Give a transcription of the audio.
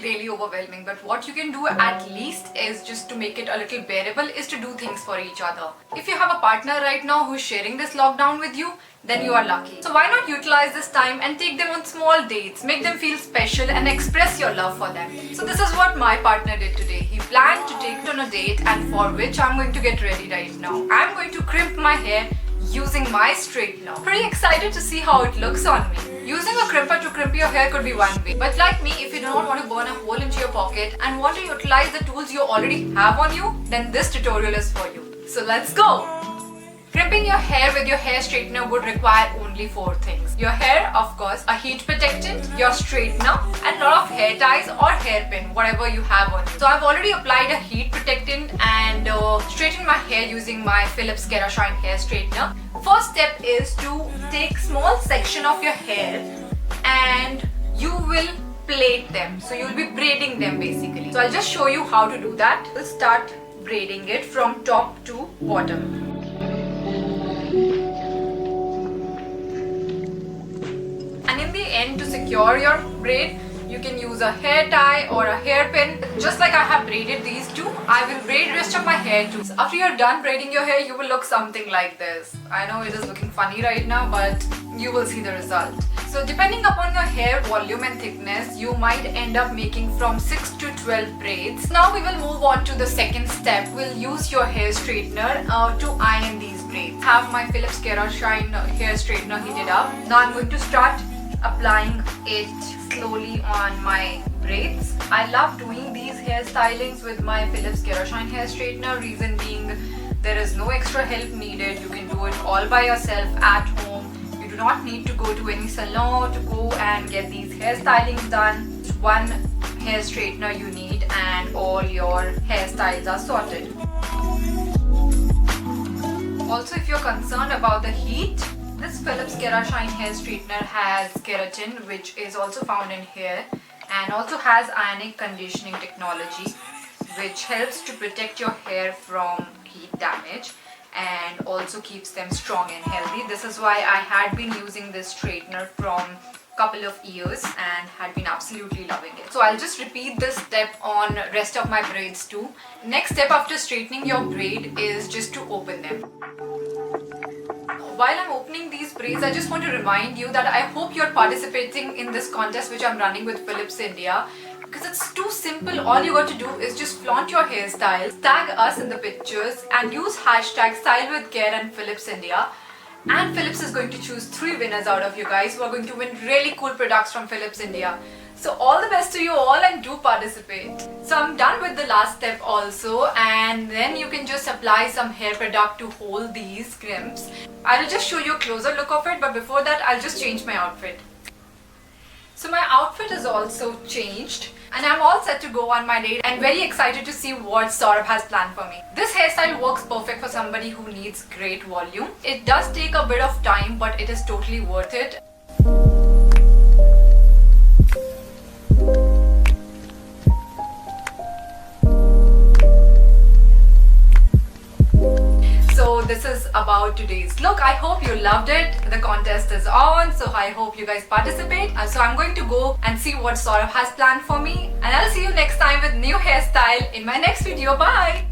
really overwhelming, but what you can do at least is just to make it a little bearable is to do things for each other. If you have a partner right now who's sharing this lockdown with you, then you are lucky. So why not utilize this time and take them on small dates, make them feel special and express your love for them. So this is what my partner did today. He planned to take me on a date, and for which I'm going to get ready right now. I'm going to crimp my hair using my straightener. Pretty excited to see how it looks on me. Using a crimper to crimp your hair could be one way, but like me, if you do not want to burn a hole into your pocket and want to utilize the tools you already have on you, then this tutorial is for you. So let's go! Crimping your hair with your hair straightener would require only 4 things. Your hair, of course, a heat protectant, your straightener, and a lot of hair ties or hairpin, whatever you have on you. So I've already applied a heat protectant and straightened my hair using my Philips Kerashine hair straightener. First step is to take small section of your hair and you will plait them. So you'll be braiding them basically. So I'll just show you how to do that. We'll start braiding it from top to bottom. And in the end, to secure your braid, you can use a hair tie or a hairpin. Just like I have braided these two, I will braid rest of my hair too. So after you're done braiding your hair, you will look something like this. I know it is looking funny right now, but you will see the result. So depending upon your hair volume and thickness, you might end up making from 6 to 12 braids. Now we will move on to the second step. We'll use your hair straightener to iron these braids. I have my Philips Kerashine hair straightener heated up. Now I'm going to start applying it slowly on my braids. I love doing these hair stylings with my Philips Kerashine hair straightener. Reason being, there is no extra help needed. You can do it all by yourself at home. You do not need to go to any salon to go and get these hair stylings done. Just one hair straightener you need and all your hairstyles are sorted. Also, if you're concerned about the heat, this Philips Kerashine hair straightener has keratin, which is also found in hair, and also has ionic conditioning technology, which helps to protect your hair from heat damage and also keeps them strong and healthy. This is why I had been using this straightener from couple of years and had been absolutely loving it. So I'll just repeat this step on rest of my braids too. Next step after straightening your braid is just to open them. While I'm opening these braids, I just want to remind you that I hope you're participating in this contest which I'm running with Philips India, because it's too simple. All you got to do is just flaunt your hairstyles, tag us in the pictures and use hashtag #StyleWithCare and Philips India. And Philips is going to choose 3 winners out of you guys who are going to win really cool products from Philips India. So all the best to you all and do participate. So I'm done with the last step also, and then you can just apply some hair product to hold these crimps. I'll just show you a closer look of it, but before that I'll just change my outfit. So my outfit is also changed and I'm all set to go on my date and very excited to see what Saurabh has planned for me. This hairstyle works perfect for somebody who needs great volume. It does take a bit of time, but it is totally worth it. So this is about today's look. I hope you loved it. The contest is on, so I hope you guys participate. So I'm going to go and see what Saurabh has planned for me, and I'll see you next time with new hairstyle in my next video. Bye!